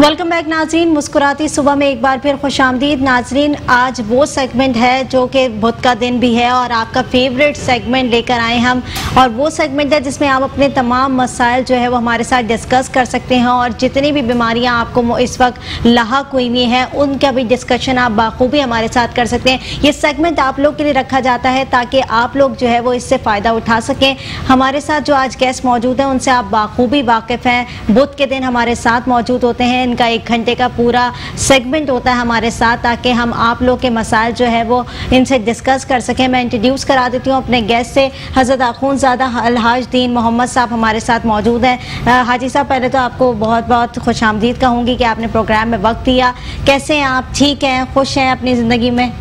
Welcome back नाजरीन, मुस्कुराती सुबह में एक बार फिर खुशामदीद। नाजरीन, आज वो सेगमेंट है जो कि बुध का दिन भी है और आपका फेवरेट सेगमेंट लेकर आए हम, और वो सेगमेंट है जिसमें आप अपने तमाम मसाइल जो है वो हमारे साथ डिस्कस कर सकते हैं, और जितनी भी बीमारियां आपको इस वक्त लाहक हुई हुई हैं उनका भी डिस्कशन आप बाखूबी हमारे साथ कर सकते हैं। ये सेगमेंट आप लोग के लिए रखा जाता है ताकि आप लोग जो है वो इससे फ़ायदा उठा सकें। हमारे साथ जो आज गेस्ट मौजूद हैं उनसे आप बाखूबी वाकिफ़ हैं। बुध के दिन हमारे साथ मौजूद होते हैं, इनका 1 घंटे का पूरा सेगमेंट होता है हमारे साथ ताकि हम आप लोग के मसाइल जो है वो इनसे डिस्कस कर सकें। मैं इंट्रोड्यूस करा देती हूँ अपने गेस्ट से। हज़रत अख़ुंज़ादा अलहाज दीन मोहम्मद साहब हमारे साथ मौजूद हैं। हाजी साहब, पहले तो आपको बहुत बहुत खुशामदीद कहूँगी कि आपने प्रोग्राम में वक्त दिया। कैसे हैं आप? ठीक हैं, खुश हैं अपनी ज़िंदगी में?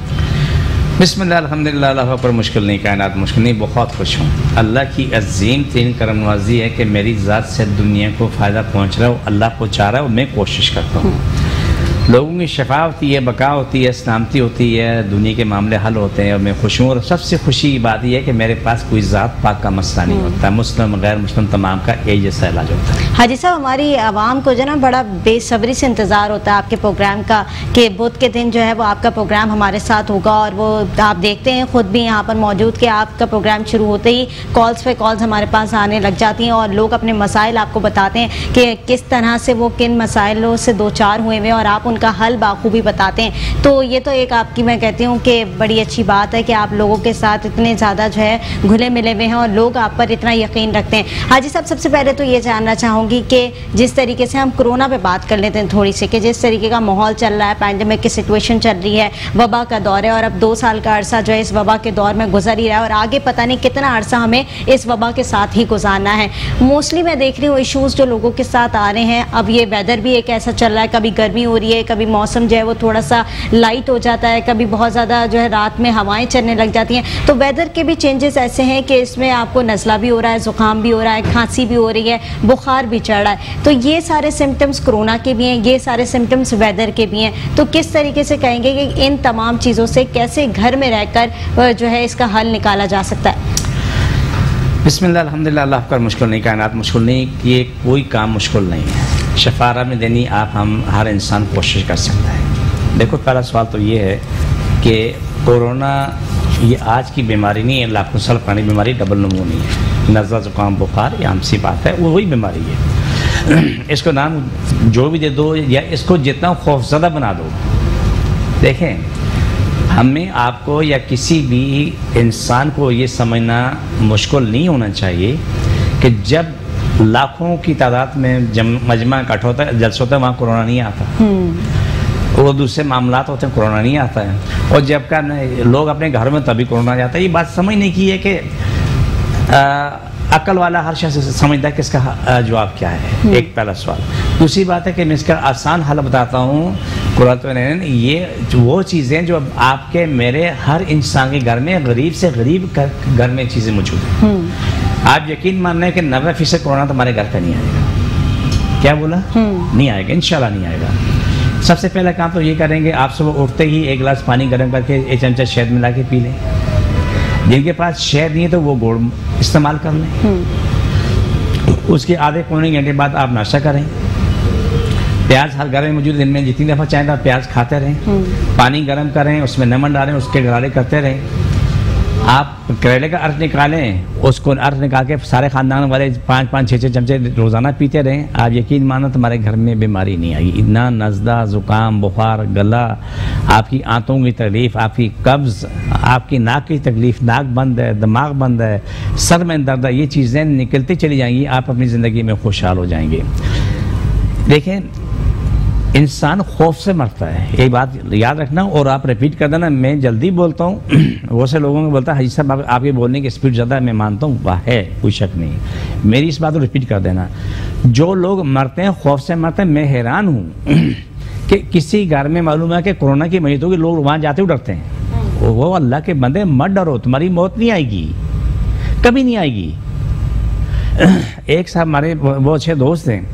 बिस्मिल्लाह अल्हम्दुलिल्लाह, अल्लाह पर मुश्किल नहीं, कायनात मुश्किल नहीं, बहुत खुश हूँ। अल्लाह की अजीम तीन करम नवाजी है कि मेरी ज़ात से दुनिया को फ़ायदा पहुँच रहा है, अल्लाह पहुँचा रहा है और मैं कोशिश करता हूँ। लोगों की शफा होती है, बका होती है, सलामती होती है, दुनिया के मामले हल होते हैं और मैं खुश हूँ। और सबसे खुशी की बात यह है कि मेरे पास कोई ज़ात पाक का मसला नहीं होता, मुस्लिम गैर मुस्लिम तमाम का एक जैसा इलाज होता है। हाजी साहब, हमारी आवाम को जो ना बड़ा बेसब्री से इंतज़ार होता है आपके प्रोग्राम का कि बुध के दिन जो है वो आपका प्रोग्राम हमारे साथ होगा, और वो आप देखते हैं खुद भी यहाँ पर मौजूद कि आपका प्रोग्राम शुरू होते ही कॉल्स पे कॉल्स हमारे पास आने लग जाती हैं और लोग अपने मसाइल आपको बताते हैं कि किस तरह से वो किन मसाइलों से दो चार हुए हुए और आप उनका हल बाखूबी बताते हैं। तो ये तो एक आपकी मैं कहती हूँ कि बड़ी अच्छी बात है कि आप लोगों के साथ इतने ज़्यादा जो है घुले मिले हुए हैं और लोग आप पर इतना यकीन रखते हैं। हाजी साहब, सबसे पहले तो ये जानना चाहूँगी कि जिस तरीके से हम कोरोना पे बात कर लेते हैं थोड़ी सी, कि जिस तरीके का माहौल चल रहा है, पैंडेमिक की सिचुएशन चल रही है, वबा का दौर है और अब 2 साल का अरसा जो है इस वबा के दौर में गुजर ही रहा है और आगे पता नहीं कितना अरसा हमें इस वबा के साथ ही गुजारना है। मोस्टली मैं देख रही हूँ इशूज़ जो लोगों के साथ आ रहे हैं। अब ये वेदर भी एक ऐसा चल रहा है, कभी गर्मी हो रही है, कभी मौसम जो है वो थोड़ा सा लाइट हो जाता है, कभी बहुत ज़्यादा जो है रात में हवाएं चलने लग जाती हैं। तो वेदर के भी चेंजेस ऐसे हैं कि इसमें आपको नज़ला भी हो रहा है, ज़ुकाम भी हो रहा है, खांसी भी हो रही है, बुखार भी चढ़ रहा है। तो ये सारे सिम्टम्स कोरोना के भी हैं, ये सारे सिम्टम्स वेदर के भी हैं। तो किस तरीके से कहेंगे कि इन तमाम चीज़ों से कैसे घर में रहकर जो है इसका हल निकाला जा सकता है? बिस्मिल्लाह अल्हम्दुलिल्लाह, अल्लाह पर मुश्किल नहीं, कायनात मुश्किल नहीं, ये कोई काम मुश्किल नहीं है। शफारा में देनी आप हम हर इंसान कोशिश कर सकता है। देखो, पहला सवाल तो ये है कि कोरोना ये आज की बीमारी नहीं है, लाखों साल पुरानी बीमारी, डबल नमूनी है। नज़ला ज़ुकाम बुखार ये आम सी बात है, वो वही बीमारी है। इसको नाम जो भी दे दो या इसको जितना खौफज़दा बना दो। देखें, हमें आपको या किसी भी इंसान को ये समझना मुश्किल नहीं होना चाहिए कि जब लाखों की तादाद में मजमा इकट्ठा होता है, जलसा होता है, वहाँ कोरोना नहीं आता। वो दूसरे मामलात होते हैं, कोरोना नहीं आता है। और जब का लोग अपने घर में तभी कोरोना जाता है। ये बात समझने की है कि अक्ल वाला हर शख्स समझता है कि इसका जवाब क्या है। एक पहला सवाल। दूसरी बात है कि मैं इसका आसान हल बताता हूँ। कुरान ये वो चीज़ें जो आपके मेरे हर इंसान के घर में, गरीब से गरीब घर में चीज़ें मौजूद हैं। आप यकीन मान रहे हैं कि 90% कोरोना तुम्हारे घर का नहीं आएगा। क्या बोला? नहीं आएगा, इंशाल्लाह नहीं आएगा। सबसे पहला काम तो ये करेंगे, आप सुबह उठते ही 1 गिलास पानी गर्म करके 1 चमचा शहद मिला के पी लें। जिनके पास शहद नहीं है तो वो गुड़ इस्तेमाल कर लें। उसके आधे पौने घंटे बाद आप नाश्ता करें। प्याज हर घर में मौजूद, दिन में जितनी दफ़ा चाहें आप प्याज खाते रहें। पानी गर्म करें, उसमें नमक डालें, उसके गरारे करते रहें। आप करेले का अर्थ निकालें, उसको अर्थ निकाल के सारे ख़ानदान वाले 5-5, 6-6 चमचे रोज़ाना पीते रहें। आप यकीन मानो तुम्हारे घर में बीमारी नहीं आएगी। इतना नज़ला ज़ुकाम बुखार, गला, आपकी आंतों की तकलीफ़, आपकी कब्ज़, आपकी नाक की तकलीफ़, नाक बंद है, दिमाग बंद है, सर में दर्द है, ये चीज़ें निकलती चली जाएंगी। आप अपनी ज़िंदगी में खुशहाल हो जाएंगे। देखें, इंसान खौफ से मरता है, ये बात याद रखना और आप रिपीट कर देना। मैं जल्दी बोलता हूँ, वो से लोगों को बोलता है हाजी साहब आपके बोलने की स्पीड ज़्यादा है। मैं मानता हूँ वाह है, कोई शक नहीं। मेरी इस बात को रिपीट कर देना। जो लोग मरते हैं खौफ से मरते हैं। मैं हैरान हूँ कि किसी घर में मालूम है कि कोरोना की मरीज होगी, लोग वहाँ जाते हुए डरते हैं। वो अल्लाह के बंदे, मत डरो, तुम्हारी मौत नहीं आएगी, कभी नहीं आएगी। एक साहब हमारे वो अच्छे दोस्त हैं,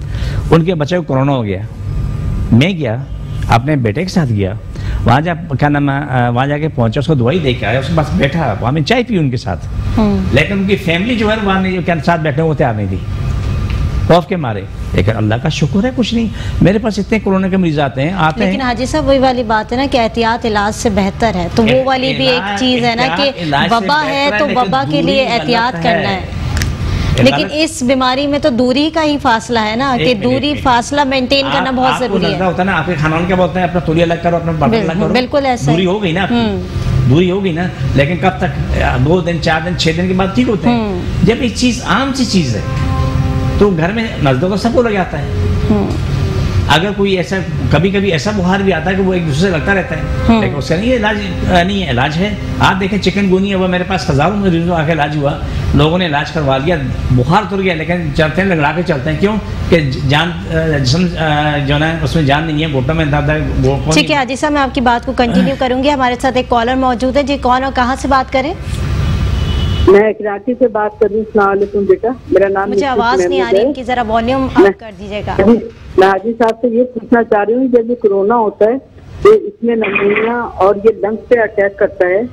उनके बच्चे को कोरोना हो गया। मैं गया, अपने बेटे के साथ गया, वहाँ जा क्या नाम है, वहाँ जाके पहुँचा, उसको दवाई दे के आया, उसके पास बैठा, वहाँ में चाय पी उनके साथ। लेकिन उनकी फैमिली जो है वहाँ जो क्या साथ बैठने को तैयार नहीं थी। खौफ के मारे। लेकिन अल्लाह का शुक्र है कुछ नहीं, मेरे पास इतने कोरोना के मरीज आते हैं लेकिन हाजी साहब वही वाली बात है ना कि एहतियात इलाज से बेहतर है, तो वो वाली भी एक चीज़ है ना कि वबा है तो वबा के लिए एहतियात करना है। लेकिन इस बीमारी में तो दूरी का ही फासला है ना, कि दूरी फासला मेंटेन करना बहुत जरूरी है। होता है ना, आपके खाना क्या बोलते हैं, अपना तौलिया अलग करो, अपना बर्तन अलग करो, बिल्कुल ऐसा दूरी हो गई ना, दूरी होगी ना। लेकिन कब तक? 2 दिन 4 दिन 6 दिन के बाद ठीक होते हैं। जब एक चीज आम सी चीज है तो घर में नजदों को सबको लग जाता है। अगर कोई ऐसा कभी कभी ऐसा बुखार भी आता है कि वो एक दूसरे से लगता रहता है, लेकिन उसका नहीं इलाज नहीं है, इलाज है। आप देखें चिकनगुनिया हुआ, मेरे पास हजारों मरीजों आके इलाज हुआ, लोगों ने इलाज करवा लिया, बुखार उतर गया, लेकिन चलते हैं लगड़ा के चलते हैं। क्यों? कि जान जिसम जो है उसमें जान नहीं है, घुटनों में दर्द है। ठीक है हाजी साहब, मैं आपकी बात को कंटिन्यू करूंगी। हमारे साथ एक कॉलर मौजूद है जी, कौन और कहाँ से बात करें? मैं कराची से बात कर रही हूँ। अस्सलाम वालेकुम बेटा, मेरा नाम मुझे आवाज नहीं आ रही, कि जरा वॉल्यूम अप कर दीजिएगा। मैं हाजी साहब से ये पूछना चाह रही हूँ, जब ये कोरोना होता है तो इसमें नमूनिया और ये लंग्स पे अटैक करता है,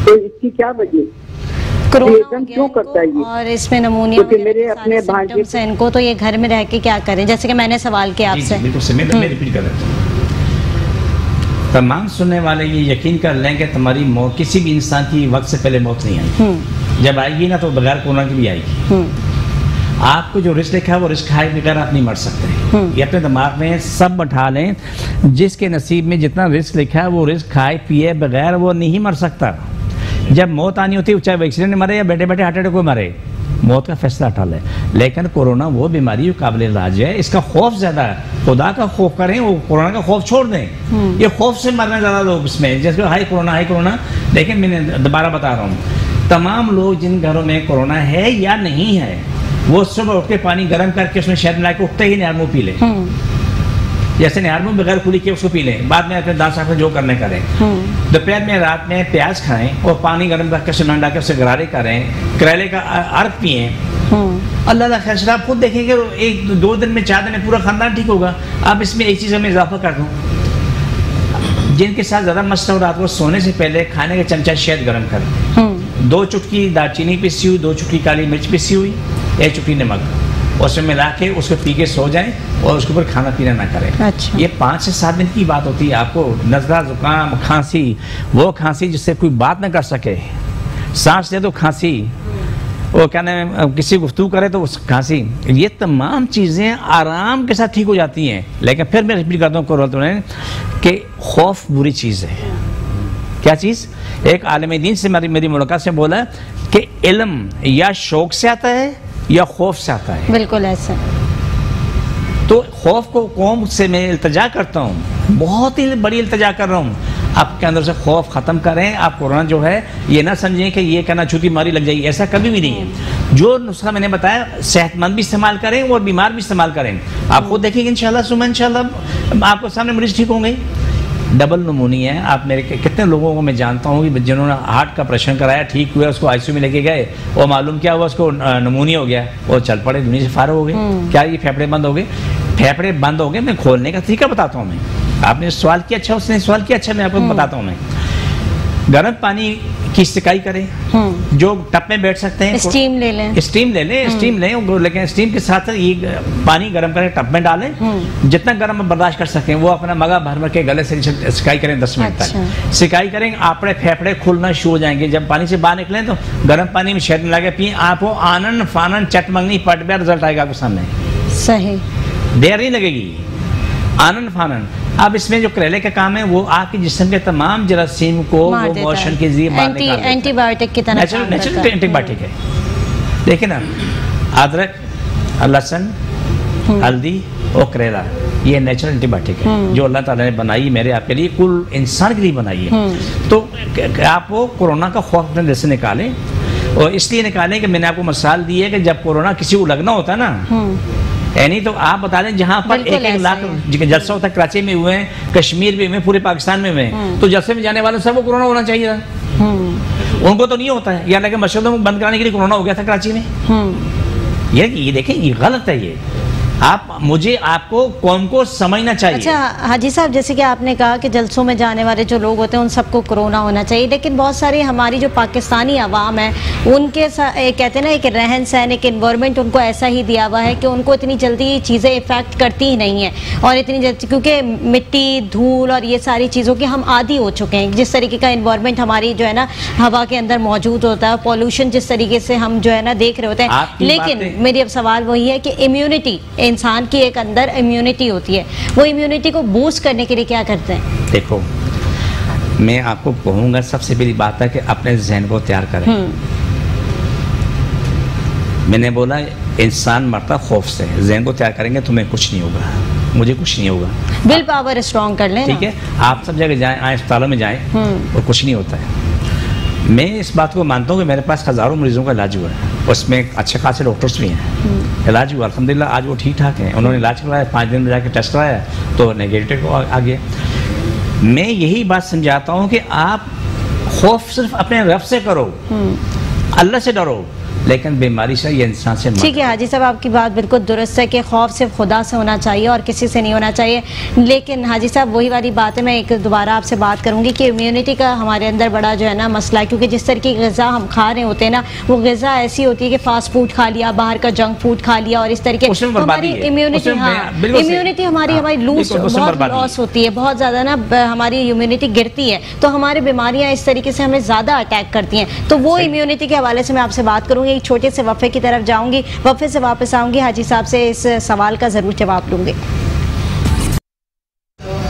तो इसकी क्या वजह, कोरोना क्यों करता है ये? और इसमें नमूनिया क्योंकि मेरे अपने भांजे से इनको तो ये घर में रह के क्या करें, जैसे कि मैंने सवाल किया आपसे। मैं रिपीट कर रहा हूँ, तमाम सुनने वाले ये यकीन कर लें कि तुम्हारी मौत किसी भी इंसान की वक्त से पहले मौत नहीं आई। जब आएगी ना तो बगैर कोरोना की भी आएगी। आपको जो रिस्क लिखा है वो रिस्क खाए बगैर आप नहीं मर सकते। ये अपने दिमाग में सब बैठा लें, जिसके नसीब में जितना रिस्क लिखा है वो रिस्क खाए पिए बगैर वो नहीं मर सकता। जब मौत आनी होती है, चाहे वो एक्सीडेंट में मरे या बैठे बैठे हार्ट अटैक को मरे, मौत का फैसला उठा ले। लेकिन कोरोना वो बीमारी काबिल इलाज है, इसका खौफ ज्यादा है। खुदा का खौफ करें, वो कोरोना का खौफ छोड़ दें। ये खौफ से मरने ज्यादा लोग इसमें, जैसे हाई कोरोना। लेकिन मैंने दोबारा बता रहा हूँ, तमाम लोग जिन घरों में कोरोना है या नहीं है, वो सुबह उठ के पानी गर्म करके उसमें शहद मिला के उठते ही निहार मुँह पी लें। जैसे निहार मुँह बगैर खुली के उसको पी लें, बाद में अपने दांत साफ जो करने करें। दोपहर में रात में प्याज खाएं और पानी गर्म करके सुना डाल के उससे गरारे करें, करेले का अर्क पिए। अल्लाह खैर आप खुद देखेंगे 1-2 दिन में 4 दिन में पूरा खानदान ठीक होगा। अब इसमें एक चीज़ में इजाफा कर दूँ, जिनके साथ ज़्यादा मसला हो, रात को सोने से पहले खाने का चमचा शहद गर्म करें, 2 चुटकी दालचीनी पिसी हुई, 2 चुटकी काली मिर्च पिसी हुई, 1 चुटकी नमक, उसमें मिला के उसको पी के सो जाएं और उसके ऊपर खाना पीना ना करें। अच्छा। ये 5 से 7 दिन की बात होती है। आपको नज़ला, जुकाम, खांसी, वो खांसी जिससे कोई बात ना कर सके, सांस ले तो खांसी, वो क्या नाम किसी गुफ्तगू करे तो खांसी, ये तमाम चीज़ें आराम के साथ ठीक हो जाती हैं। लेकिन फिर मैं रिपीट करता हूँ कोरोना कि खौफ बुरी चीज़ है। क्या चीज़? एक आलिम दीन से मेरी मुलाकात से बोला कि इल्म या शौक से आता है या खौफ से आता है। बिल्कुल ऐसा। तो खौफ को कौम से मैं इल्तिजा करता हूँ, बहुत ही बड़ी इल्तिजा कर रहा हूँ, आपके अंदर से खौफ ख़त्म करें। आप कोरोना जो है ये ना समझें कि ये कहना छूती बीमारी लग जाएगी, ऐसा कभी भी नहीं है। जो नुस्खा मैंने बताया सेहतमंद भी इस्तेमाल करें और बीमार भी इस्तेमाल करें। आप खुद देखेंगे इंशाल्लाह सुबह इंशाल्लाह आपको सामने मरीज ठीक होंगे। डबल नमूनिया है। आप मेरे कितने लोगों को मैं जानता हूँ कि जिन्होंने हार्ट का ऑपरेशन कराया, ठीक हुआ, उसको आईसीयू में लेके गए और मालूम क्या हुआ, उसको नमूनिया हो गया और चल पड़े, दुनिया से फारग हो गए। क्या ये फेफड़े बंद हो गए? फेफड़े बंद हो गए। मैं खोलने का तरीका बताता हूँ। मैं आपने सवाल किया, अच्छा उसने सवाल किया, अच्छा मैं आपको बताता हूँ। मैं गर्म पानी की सिकाई करें, जो टप में बैठ सकते हैं, स्टीम ले लें, स्टीम ले लें, लेकिन स्टीम के साथ ये पानी गर्म करें, टप में डालें, जितना गर्म बर्दाश्त कर सकें वो अपना मगा भर भर के गले से सिकाई करें 10 मिनट तक। सिकाई करें, आपके फेफड़े खुलना शुरू हो जाएंगे। जब पानी से बाहर निकलें तो गर्म पानी में शहद मिला के पिए, आपको आनंद फानन चटमंगनी पटबे रिजल्ट आएगा आपके सामने। सही, देर नहीं लगेगी, आनंद फानन। अब इसमें जो करेले का काम है वो आपके जिस्म के तमाम जरासीम को वो मोशन के जरिए एंटीबायोटिक की तरह नेचुरल एंटीबायोटिक है। देखिए ना, अदरक, लहसुन, हल्दी और करेला, ये नेचुरल एंटीबायोटिक है जो अल्लाह ताला ने बनाई मेरे आपके लिए, कुल इंसान के लिए बनाई है। तो आप वो कोरोना का खौफ अपने दिल से निकालें, और इसलिए निकालें कि मैंने आपको मिसाल दी है कि जब कोरोना किसी को लगना होता है ना, यानी तो आप बता दें जहाँ पर 1-1 लाख जलसा होता है, कराची में हुए हैं, कश्मीर में हुए, पूरे पाकिस्तान में हुए, तो जलसे में जाने वाले सबको कोरोना होना चाहिए था। उनको तो नहीं होता है। या लेकिन मस्जिदों को बंद कराने के लिए कोरोना हो गया था कराची में। ये देखें, ये गलत है। आप मुझे आपको कौम को समझना चाहिए। अच्छा हाजी साहब, जैसे कि आपने कहा कि जलसों में जाने वाले जो लोग होते हैं उन सबको कोरोना होना चाहिए, लेकिन बहुत सारी हमारी जो पाकिस्तानी अवाम है उनके कहते हैं ना एक रहन सहन, एक इन्वायरमेंट उनको ऐसा ही दिया हुआ है कि उनको इतनी जल्दी चीज़ें इफेक्ट करती ही नहीं है, और इतनी जल्दी क्योंकि मिट्टी धूल और ये सारी चीज़ों के हम आदी हो चुके हैं। जिस तरीके का इन्वायरमेंट हमारी जो है ना हवा के अंदर मौजूद होता है, पॉल्यूशन जिस तरीके से हम जो है ना देख रहे होते हैं। लेकिन मेरी अब सवाल वही है कि इम्यूनिटी, इंसान की एक अंदर इम्यूनिटी होती है, वो इम्यूनिटी को बूस्ट करने के लिए क्या करते हैं? देखो मैं आपको कहूँगा सबसे पहली बात है कि अपने जहन को तैयार करें। मैंने बोला इंसान मरता खौफ से, जहन को तैयार करेंगे तुम्हें कुछ नहीं होगा, मुझे कुछ नहीं होगा। विल पावर स्ट्रॉन्ग कर लें, ठीक है। आप सब जगह जाएं, आए अस्पतालों में जाएं और कुछ नहीं होता है। मैं इस बात को मानता हूँ कि मेरे पास हज़ारों मरीजों का इलाज हुआ है, उसमें अच्छे खासे डॉक्टर्स भी हैं, इलाज हुआ अल्हम्दुलिल्लाह, आज वो ठीक ठाक हैं। उन्होंने इलाज करवाया, 5 दिन में जाके टेस्ट कराया तो नेगेटिव आ गया। मैं यही बात समझाता हूँ कि आप खौफ सिर्फ अपने रब से करो, अल्लाह से डरो, लेकिन बीमारी से ये इंसान से। ठीक है हाजी साहब, आपकी बात बिल्कुल दुरुस्त है कि खौफ सिर्फ खुदा से होना चाहिए और किसी से नहीं होना चाहिए। लेकिन हाजी साहब वही वाली बात है, मैं एक दोबारा आपसे बात करूंगी कि इम्यूनिटी का हमारे अंदर बड़ा जो है ना मसला है, क्योंकि जिस तरह की ग़िज़ा हम खा रहे होते हैं ना, वो ग़िज़ा ऐसी होती है कि फास्ट फूड खा लिया, बाहर का जंक फूड खा लिया, और इस तरीके हमारी इम्यूनिटी हमारी लॉस होती है, बहुत ज़्यादा ना हमारी इम्यूनिटी गिरती है, तो हमारी बीमारियाँ इस तरीके से हमें ज़्यादा अटैक करती हैं। तो वो इम्यूनिटी के हवाले से मैं आपसे बात करूँगी, एक छोटे से वफ़े की तरफ जाऊंगी, वफ़े से वापस आऊंगी, हाजी साहब से इस सवाल का ज़रूर जवाब लूंगी।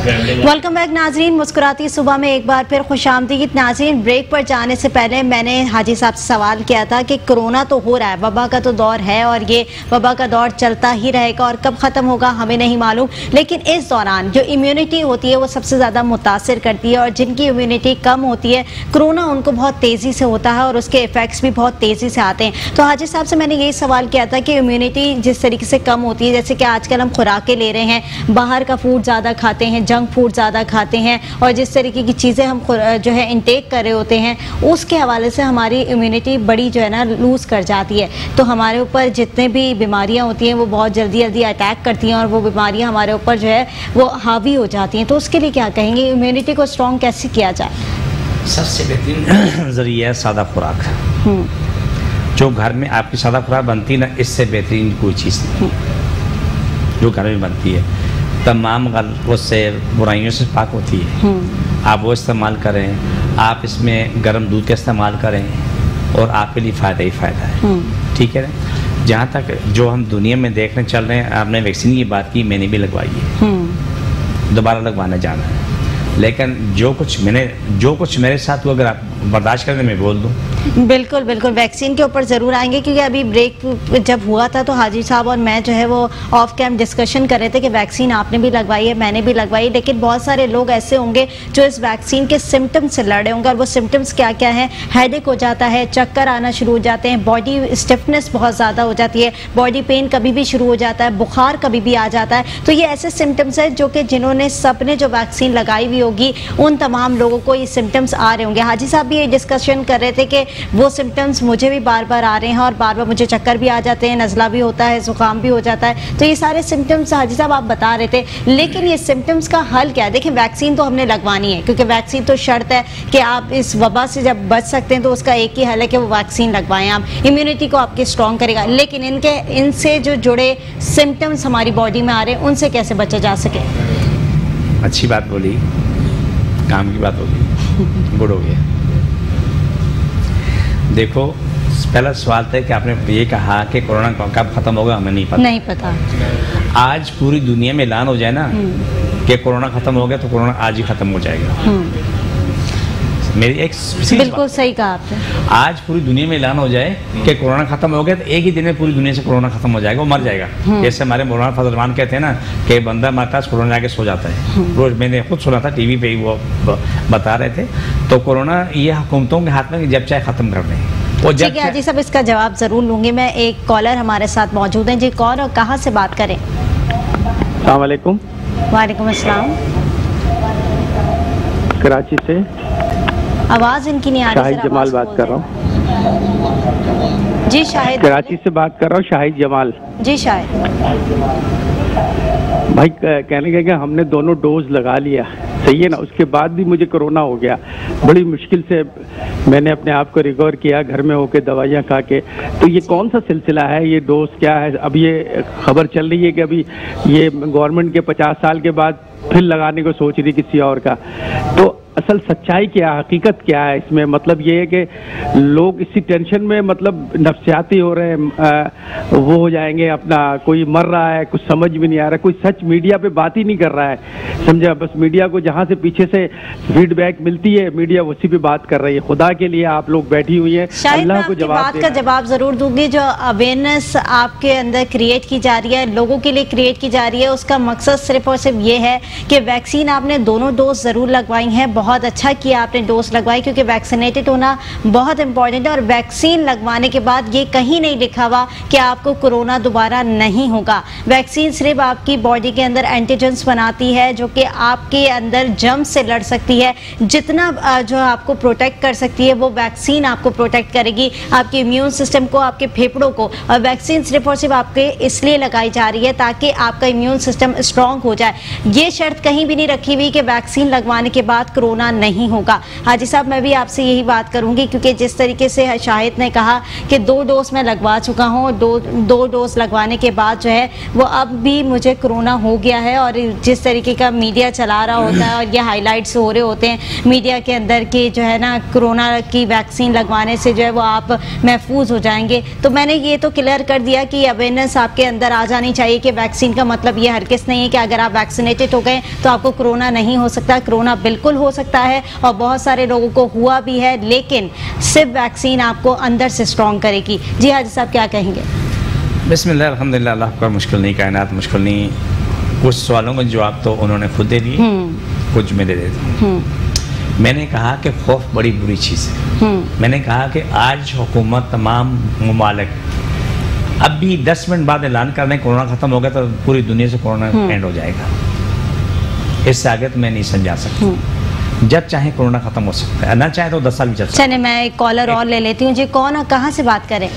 वेलकम बैक नाजरीन, मुस्कुराती सुबह में एक बार फिर खुशामदीद। नाजरीन, ब्रेक पर जाने से पहले मैंने हाजी साहब से सवाल किया था कि कोरोना तो हो रहा है, वबा का तो दौर है और ये वबा का दौर चलता ही रहेगा और कब ख़त्म होगा हमें नहीं मालूम, लेकिन इस दौरान जो इम्यूनिटी होती है वो सबसे ज़्यादा मुतासिर करती है, और जिनकी इम्यूनिटी कम होती है कोरोना उनको बहुत तेज़ी से होता है और उसके इफ़ेक्ट्स भी बहुत तेज़ी से आते हैं। तो हाजी साहब से मैंने यही सवाल किया था कि इम्यूनिटी जिस तरीके से कम होती है, जैसे कि आजकल हम खुराकें ले रहे हैं, बाहर का फूड ज़्यादा खाते हैं, जंक फूड ज़्यादा खाते हैं, और जिस तरीके की चीज़ें हम जो है इंटेक कर रहे होते हैं, उसके हवाले से हमारी इम्यूनिटी बड़ी जो है ना लूज़ कर जाती है। तो हमारे ऊपर जितने भी बीमारियां होती हैं वो बहुत जल्दी जल्दी अटैक करती हैं और वो बीमारियां हमारे ऊपर जो है वो हावी हो जाती हैं। तो उसके लिए क्या कहेंगे, इम्यूनिटी को स्ट्रॉन्ग कैसे किया जाए? सबसे बेहतरीन ज़रिया है सादा खुराक। जो घर में आपकी सादा खुराक बनती है ना, इससे बेहतरीन कोई चीज़ नहीं जो घर में बनती है, तमाम गलत से बुराइयों से पाक होती है। आप वो इस्तेमाल करें, आप इसमें गर्म दूध का इस्तेमाल करें और आपके लिए फ़ायदा ही फ़ायदा है। ठीक है ना। जहाँ तक जो हम दुनिया में देखने चल रहे हैं, आपने वैक्सीन की बात की, मैंने भी लगवाई है, दोबारा लगवाने जाना है, लेकिन जो कुछ मेरे साथ हुआ अगर आप बर्दाश्त करने में बोल दूँ। बिल्कुल बिल्कुल, वैक्सीन के ऊपर ज़रूर आएंगे, क्योंकि अभी ब्रेक जब हुआ था तो हाजी साहब और मैं जो है वो ऑफ कैंप डिस्कशन कर रहे थे कि वैक्सीन आपने भी लगवाई है, मैंने भी लगवाई, लेकिन बहुत सारे लोग ऐसे होंगे जो इस वैक्सीन के सिम्टम्स से लड़े होंगे। और वो सिम्टम्स क्या क्या हैं? हेडेक हो जाता है, चक्कर आना शुरू हो जाते हैं, बॉडी स्टिफनेस बहुत ज़्यादा हो जाती है, बॉडी पेन कभी भी शुरू हो जाता है, बुखार कभी भी आ जाता है। तो ये ऐसे सिम्टम्स हैं जो कि जिन्होंने सबने जो वैक्सीन लगाई हुई होगी उन तमाम लोगों को ये सिम्टम्स आ रहे होंगे। हाजी साहब भी ये डिस्कशन कर रहे थे कि वो सिम्टम्स मुझे भी बार बार आ रहे हैं और बार बार मुझे चक्कर भी आ जाते हैं, नज़ला भी होता है, ज़ुकाम भी हो जाता है। तो ये सारे सिम्टम्स हाजी साहब आप बता रहे थे, लेकिन ये सिम्टम्स का हल क्या है? देखिए वैक्सीन तो हमने लगवानी है, क्योंकि वैक्सीन तो शर्त है कि आप इस वबा से जब बच सकते हैं तो उसका एक ही हल है कि वो वैक्सीन लगवाएं, आप इम्यूनिटी को आपकी स्ट्रॉन्ग करेगा। लेकिन इनसे जो जुड़े सिम्टम्स हमारी बॉडी में आ रहे हैं उनसे कैसे बचा जा सके? अच्छी बात बोली, काम की बात होगी, गुड हो गया। देखो पहला सवाल था कि आपने ये कहा कि कोरोना कब खत्म होगा, हमें नहीं पता। आज पूरी दुनिया में ऐलान हो जाए ना कि कोरोना खत्म हो गया तो कोरोना आज ही खत्म हो जाएगा। मेरी एक बिल्कुल सही कहा आपने। आज पूरी दुनिया में ऐलान हो जाए कि कोरोना खत्म हो गया तो एक ही दिन में पूरी दुनिया से कोरोना खत्म हो जाएगा, वो मर जाएगा। जैसे हमारे मौलाना फजल रहमान कहते हैं ना कि बंदा मरता है कोरोना जाके सो जाता है। रोज मैंने खुद सुना था, टीवी पे ही वो बता रहे थे। तो कोरोना ये हुकूमतों के हाथ में जब चाहे खत्म कर दें। ठीक है जी सब, इसका जवाब जरूर लूंगी मैं। एक कॉलर हमारे साथ मौजूद हैं जी। कौन और कहाँ से बात करें? अस्सलाम वालेकुम। वालेकुम अस्सलाम। कराची से आवाज इनकी नहीं आ रही। शाहिद जमाल बात कर रहा हूँ। जी शाहिद, कराची से बात कर रहा हूँ, शाहिद जमाल। जी शाहिद भाई कहने का कि हमने दोनों डोज लगा लिया, सही है ना, उसके बाद भी मुझे कोरोना हो गया। बड़ी मुश्किल से मैंने अपने आप को रिकवर किया, घर में होके दवाइयाँ खा के। तो ये कौन सा सिलसिला है, ये डोज क्या है? अब ये खबर चल रही है कि अभी ये गवर्नमेंट के 50 साल के बाद फिर लगाने को सोच रही किसी और का। तो असल सच्चाई क्या, हकीकत क्या है इसमें? मतलब ये है कि लोग इसी टेंशन में मतलब नफ्सियाती हो रहे हैं, वो हो जाएंगे, अपना कोई मर रहा है, कुछ समझ में नहीं आ रहा, कोई सच मीडिया पे बात ही नहीं कर रहा है, समझा? बस मीडिया को जहाँ से पीछे से फीडबैक मिलती है, मीडिया उसी पे बात कर रही है। खुदा के लिए आप लोग बैठी हुई हैं, अल्लाह को बात का जवाब जरूर दूंगी। जो अवेयरनेस आपके अंदर क्रिएट की जा रही है, लोगों के लिए क्रिएट की जा रही है, उसका मकसद सिर्फ और सिर्फ ये है कि वैक्सीन आपने दोनों डोज जरूर लगवाई हैं, बहुत अच्छा किया आपने डोज लगवाई, क्योंकि वैक्सीनेटेड होना बहुत इंपॉर्टेंट है। और वैक्सीन लगवाने के बाद ये कहीं नहीं लिखा हुआ कि आपको कोरोना दोबारा नहीं होगा। वैक्सीन सिर्फ आपकी बॉडी के अंदर एंटीजेंस बनाती है, जो कि आपके अंदर जर्म्स से लड़ सकती है। जितना जो आपको प्रोटेक्ट कर सकती है वो वैक्सीन आपको प्रोटेक्ट करेगी, आपके इम्यून सिस्टम को, आपके फेफड़ों को। और वैक्सीन सिर्फ और सिर्फ आपके इसलिए लगाई जा रही है ताकि आपका इम्यून सिस्टम स्ट्रांग हो जाए। ये शर्त कहीं भी नहीं रखी हुई कि वैक्सीन लगवाने के बाद कोरोना नहीं होगा। हाजी साहब, मैं भी आपसे यही बात करूंगी, क्योंकि जिस तरीके से शाहिद ने कहा कि 2 डोज मैं लगवा चुका हूं, दो डोज लगवाने के बाद जो है वो अब भी मुझे कोरोना हो गया है। और जिस तरीके का मीडिया चला रहा होता है और ये हाईलाइट्स हो रहे होते हैं मीडिया के अंदर कि जो है ना कोरोना की वैक्सीन लगवाने से जो है वो आप महफूज हो जाएंगे, तो मैंने ये तो क्लियर कर दिया कि अवेयरनेस आपके अंदर आ जानी चाहिए कि वैक्सीन का मतलब ये हरगिज़ नहीं है कि अगर आप वैक्सीनेटेड हो गए तो आपको कोरोना नहीं हो सकता। कोरोना बिल्कुल हो सकता है और बहुत सारे लोगों को हुआ भी है, लेकिन सिर्फ वैक्सीन आपको अंदर से स्ट्रॉन्ग करेगी। जी हाजी साहब, क्या कहेंगे? बिस्मिल्लाह, अल्हम्दुलिल्लाह, अल्लाह का मुश्किल नहीं, कायनात मुश्किल नहीं। कुछ सवालों का जवाब तो उन्होंने खुद दे दिए, कुछ मैं दे देता हूँ। मैंने कहा कि खौफ बड़ी बुरी चीज़ है। मैंने कहा कि आज हुकूमत तमाम ममालिक अब भी 10 मिनट बाद ऐलान कर दें कोरोना ख़त्म हो गया तो पूरी दुनिया से कोरोना एंड हो जाएगा। इससे आगे तो मैं नहीं समझा सकता। जब चाहे कोरोना खत्म हो सकता है, ना चाहे तो 10 साल भी चल सकता है। चलिए मैं एक कॉलर और ले लेती हूँ। जी कौन और कहाँ से बात करें?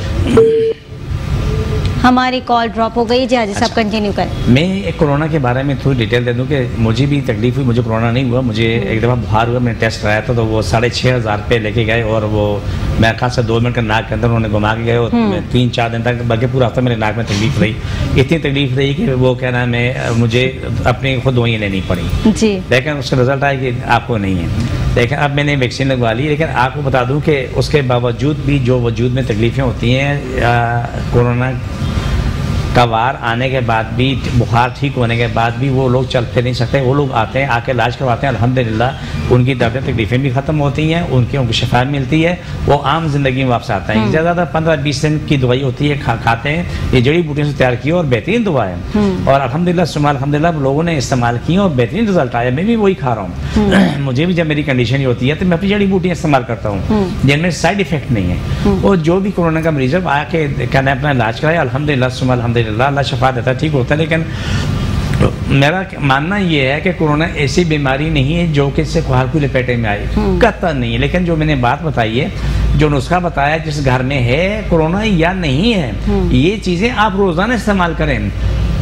हमारी कॉल ड्रॉप हो गई। जी हाजी साहब कंटिन्यू करें। मैं एक कोरोना के बारे में थोड़ी डिटेल दे दूं कि मुझे भी तकलीफ हुई, मुझे कोरोना नहीं हुआ। मुझे एक दफ़ा बुखार हुआ, मैंने टेस्ट कराया था तो वो 6,500 रुपये लेके गए और वो मेरे ख्याल से 2 मिनट का नाक के अंदर उन्होंने घुमा के गए और 3-4 दिन तक, बल्कि पूरा हफ्ता मेरे नाक में तकलीफ रही। इतनी तकलीफ रही कि वो क्या नाम है, मुझे अपनी खुद दवाइयाँ लेनी पड़ी जी। लेकिन उसका रिजल्ट आया कि आपको नहीं है। लेकिन अब मैंने वैक्सीन लगवा ली। लेकिन आपको बता दूं कि उसके बावजूद भी जो वजूद में तकलीफ़ें होती हैं, कोरोना का वार आने के बाद भी, बुखार ठीक होने के बाद भी वो लोग चल फिर नहीं सकते। वो लोग आते हैं, आके इलाज करवाते हैं, अल्हम्दुलिल्लाह उनकी दर्द तकलीफ़ें भी ख़त्म होती हैं, उनको शिफा मिलती है, वो आम ज़िंदगी में वापस आते हैं। ज़्यादा 15-20 दिन की दवाई होती है, खाते हैं। ये जड़ी बूटियों से तैयार की और बेहतरीन दवा है और अल्हम्दुलिल्लाह लोगों ने इस्तेमाल की और बेहतरीन रिजल्ट आया। मैं भी वही खा रहा हूँ। मुझे भी जब मेरी कंडीशन होती है तो मैं अपनी जड़ी बूटियाँ इस्तेमाल करता हूँ जिनमें साइड इफेक्ट नहीं है। और जो भी कोरोना का मरीज आके कहना अपना इलाज कराया, अल्हम्दुलिल्लाह अल्लाह शफा देता है, ठीक होता है। लेकिन मेरा मानना ये है कि कोरोना ऐसी बीमारी नहीं है जो कि इससे कोई लपेटे में आई, कतई नहीं है। लेकिन जो मैंने बात बताई है, जो नुस्खा बताया, जिस घर में है कोरोना या नहीं है, ये चीज़ें आप रोज़ाना इस्तेमाल करें।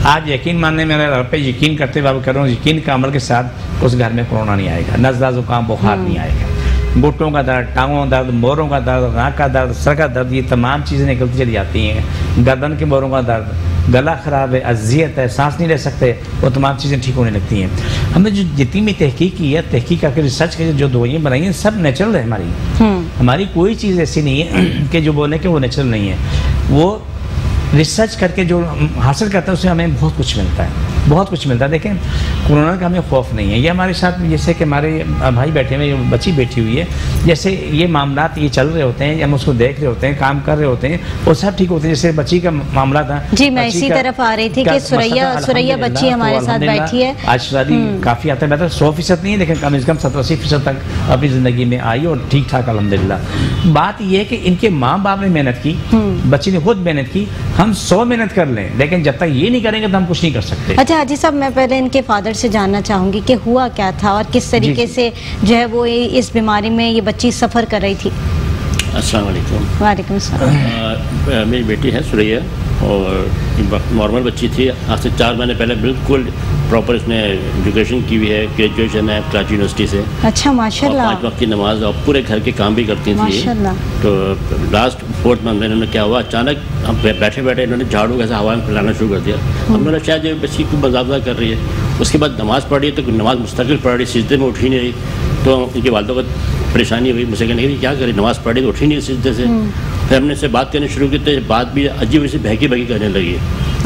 आज यकीन मानने, मेरे रब पे यकीन करते हुए कर रहा हूँ, यकीन का अमल के साथ उस घर में कोरोना नहीं आएगा, नज़ला ज़ुकाम बुखार नहीं आएगा। घुटनों का दर्द, टांगों का दर्द, मोरों का दर्द, नाक का दर्द, सर का दर्द, ये तमाम चीज़ें निकलती चली जाती हैं। गर्दन के मोरों का दर्द, गला ख़राब है, अज़ियत है, सांस नहीं ले सकते, वो तमाम चीज़ें ठीक होने लगती हैं। हमने जो जितनी भी तहकीक की है, तहकीक करके रिसर्च की जो दवाइयाँ बनाई हैं, सब नेचुरल है हमारी कोई चीज़ ऐसी नहीं है कि जो बोले कि वो नेचुरल नहीं है। वो रिसर्च करके जो हासिल करता है उससे हमें बहुत कुछ मिलता है, बहुत कुछ मिलता है। देखें, कोरोना का हमें खौफ नहीं है। ये हमारे साथ जैसे कि हमारे भाई बैठे हुए, बच्ची बैठी हुई है, जैसे ये मामला ये चल रहे होते हैं, हम उसको देख रहे होते हैं, काम कर रहे होते हैं, वो सब ठीक होते हैं। जैसे बच्ची का मामला था जी, मैं इसी तरफ आ रही थी कि सुरैया बच्ची हमारे साथ बैठी है। आज शादी काफ़ी आता है, 100% नहीं है, लेकिन कम से कम 70-80% तक अपनी ज़िंदगी में आई और ठीक ठाक अल्हम्दुलिल्लाह। बात यह है कि इनके माँ बाप ने मेहनत की, बच्ची ने खुद मेहनत की। हम 100 मेहनत कर लें, लेकिन जब तक ये नहीं करेंगे तो हम कुछ नहीं कर सकते। अच्छा हाजी साहब, मैं पहले इनके फादर से जानना चाहूँगी कि हुआ क्या था और किस तरीके से जो है वो इस बीमारी में ये बच्ची सफ़र कर रही थी। अस्सलाम वालेकुम। वालेकुम सलाम। मेरी बेटी है सुरैया और नॉर्मल बच्ची थी। आज से 4 महीने पहले बिल्कुल प्रॉपर इसने एजुकेशन की हुई है, ग्रेजुएशन है कराची यूनिवर्सिटी से। अच्छा माशाल्लाह। 5 वक्त की नमाज और पूरे घर के काम भी करती थी। माशाल्लाह। तो लास्ट 4th मंथ में इन्होंने क्या हुआ, अचानक हम बैठे बैठे इन्होंने झाड़ू कैसे हवा में फैलाना शुरू कर दिया। हमने शायद ये बच्ची को मजाक कर रही है। उसके बाद नमाज़ पढ़ी तो नमाज मुस्तकिल पढ़ रही, सिजदे में उठ ही नहीं रही। तो उनके वालिदा को परेशानी हुई, मुझसे कहने लगी क्या करें, नमाज़ पढ़ी तो उठ ही नहीं सिजदे से। फिर हमने से बात करनी शुरू की तो बात भी अजीब सी बहकी बहकी करने लगी।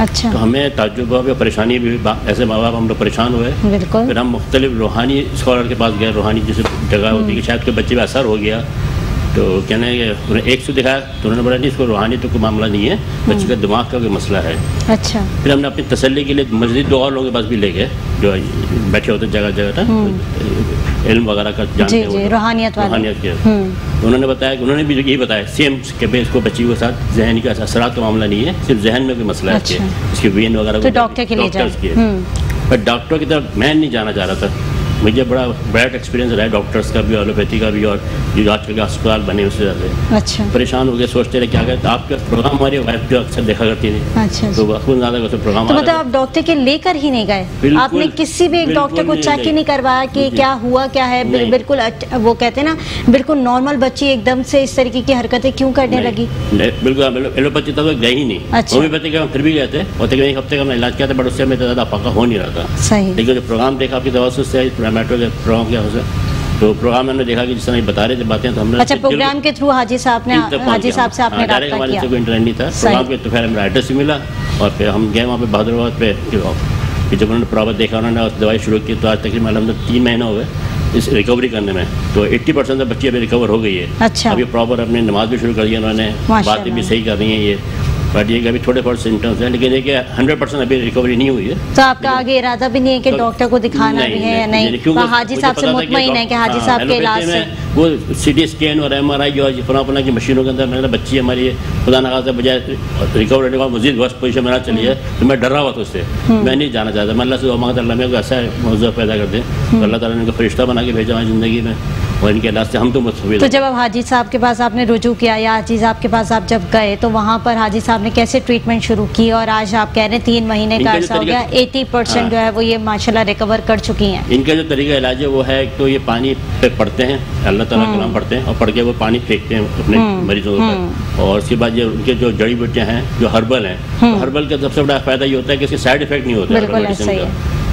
अच्छा। तो हमें ताज्जुब हुआ, परेशानी भी हुई, ऐसे माँ बाप हम लोग परेशान हुए। बिल्कुल। फिर हम मुख्तलिफ रूहानी स्कॉलर के पास गए, रूहानी जैसे जगह होती है कि शायद कोई बच्चे में असर हो गया। तो कहने उन्हें 100 दिखाया तो उन्होंने बोला नहीं, इसको रूहानी तो कोई मामला नहीं है, बच्चे का दिमाग का कोई मसला है। अच्छा। फिर हमने अपनी तसल्ली के लिए मस्जिद 2 और लोगों के पास भी ले गए जो बैठे होते जगह जगह था, इल्म वगैरह का जानते हैं, रूहानियत के। उन्होंने बताया कि उन्होंने भी यही बताया सेम कि भाई इसको बच्ची के साथ जहनी का असरात का मामला नहीं है, सिर्फ जहन में कोई मसला है। इसकी वेन वगैरह तो डॉक्टर के लिए पर डॉक्टर की तरफ मैं नहीं जाना चाह रहा था। मुझे बड़ा बैड एक्सपीरियंस रहा है डॉक्टर्स का भी, एलोपैथी का भी, और जो आजकल के अस्पताल बने उससे ज़्यादा। अच्छा। परेशान हो गए, सोचते रहे क्या कहते आपके प्रोग्राम हमारी वाइफ जो अक्सर देखा करती थी। अच्छा। तो बहुत ज़्यादा प्रोग्राम। तो मतलब आप डॉक्टर के लेकर ही नहीं गए, आपने किसी भी एक डॉक्टर को चेक ही नहीं करवाया कि क्या हुआ क्या है? बिल्कुल वो कहते हैं ना, बिल्कुल नॉर्मल बच्ची एकदम से इस तरीके की हरकतें क्यों करने लगी? बिल्कुल एलोपैथी तक गए ही नहीं। होम्योपैथी का फिर भी गए थे, और तकरीबन 1 हफ्ते का इलाज किया था, बट उससे हमें ज़्यादा पक्का हो नहीं रहा था। सही। लेकिन जो प्रोग्राम देखा आपकी दवा से मेट्रो के प्रोग्राम क्या हो, तो प्रोग्राम में हमने देखा कि जिस तरह बता रहे थे बातें, तो हमने अच्छा प्रोग्राम के थ्रू हाजी साहब से आपने रब्ता किया। हमारे से कोई इंटरनेट नहीं था प्रोग्राम के, तो फिर हमें एड्रेस भी मिला और फिर हम गए वहाँ पे बहादुराबाद पे। फिर जब उन्होंने प्रॉपर देखा, उन्होंने दवाई शुरू की, तो आज तकरीबन अलहमदुलिल्लाह 3 महीने हो गए इस रिकवरी करने में। तो 80% बच्ची अभी रिकवर हो गई है। अच्छा। अभी प्रॉपर अपनी नमाज भी शुरू कर दी उन्होंने, बातें भी सही कर रही हैं ये। बट ये अभी थोड़े बहुत सिम्टम्स हैं, लेकिन देखिए 100% अभी रिकवरी नहीं हुई है। तो आपका आगे इरादा भी नहीं है कि डॉक्टर को दिखाना भी है या नहीं? तो हाजी साहब से मुतमईन है कि हाजी साहब के इलाज से वो CT स्कैन और MRI जो फना की मशीनों के अंदर मेरा बच्ची हमारी खुदा न खास्ता बजाय रिकवर होने के बाद मजीद वर्स्ट पोजीशन में ना चली है, तो मैं डर रहा हुआ था उससे। मैं नहीं जाना चाहता। मैं अल्लाह से दुआ मांगता अल्लाह मेरे को ऐसा मौजूद पैदा कर दे, तो अल्लाह ताला ने उनको फरिश्ता बना के भेजा हमारी ज़िंदगी में, और इनके इलाज से हम तो मुस्तफीद। तो जब अब हाजी साहब के पास आपने रुजू किया या हाजी साहब के पास आप जब गए, तो वहाँ पर हाजी साहब ने कैसे ट्रीटमेंट शुरू की? और आज आप कह रहे हैं 3 महीने का अर्सा हो गया, 80% जो है वो ये माशाल्लाह रिकवर कर चुकी हैं। इनका जो तरीका इलाज है वो है, तो ये पानी पे पढ़ते हैं, अल्लाह ताला का नाम पढ़ते हैं, और पढ़ के वो पानी फेंकते हैं अपने मरीजों पर। और उसके बाद जो उनके जो जड़ी बूटियाँ हैं जो हर्बल हैं, तो हर्बल का सबसे बड़ा फायदा ये होता है कि इसके साइड इफेक्ट नहीं होता है।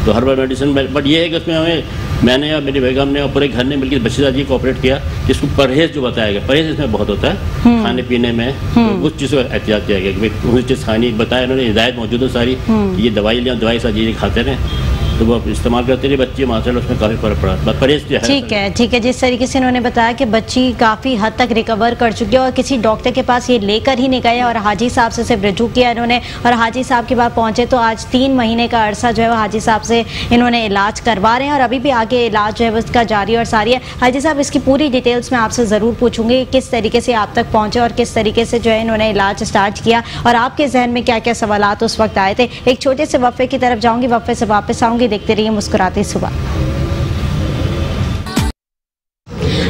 तो हर्बल मेडिसिन में, बट ये है कि उसमें हमें, मैंने और मेरी बेगम ने और पूरे घर ने मिलकर बच्चे साथ ये कोऑपरेट किया, जिसको परहेज जो बताया गया, परहेज इसमें बहुत होता है खाने पीने में, तो उस चीज़ को एहतियात किया गया कि भाई उस चीज़ खानी बताया उन्होंने, हिदायत मौजूद है सारी, ये दवाई लें, दवाई साथ ये खाते रहें, तो वो इस्तेमाल करते रहे बच्चे, माशाल्लाह उसमें काफ़ी फर्क पड़ा। परहेज जो है ठीक है। जिस तरीके से उन्होंने बताया कि बच्ची काफ़ी हद तक रिकवर कर चुकी है और किसी डॉक्टर के पास ये लेकर ही नहीं गए, और हाजी साहब से सिर्फ रजू किया इन्होंने, और हाजी साहब के पास पहुंचे तो आज 3 महीने का अरसा जो है वो हाजी साहब से इन्होंने इलाज करवा रहे हैं, और अभी भी आगे इलाज जो है वो इसका जारी और सारी है। हाजी साहब इसकी पूरी डिटेल्स में आपसे ज़रूर पूछूंगी, किस तरीके से आप तक पहुँचे और किस तरीके से जो है इन्होंने इलाज स्टार्ट किया, और आपके जहन में क्या क्या सवालात उस वक्त आए थे। एक छोटे से वक्फे की तरफ जाऊँगी, वक्फे से वापस आऊँगी। देखते रहिए मुस्कुराते सुबह।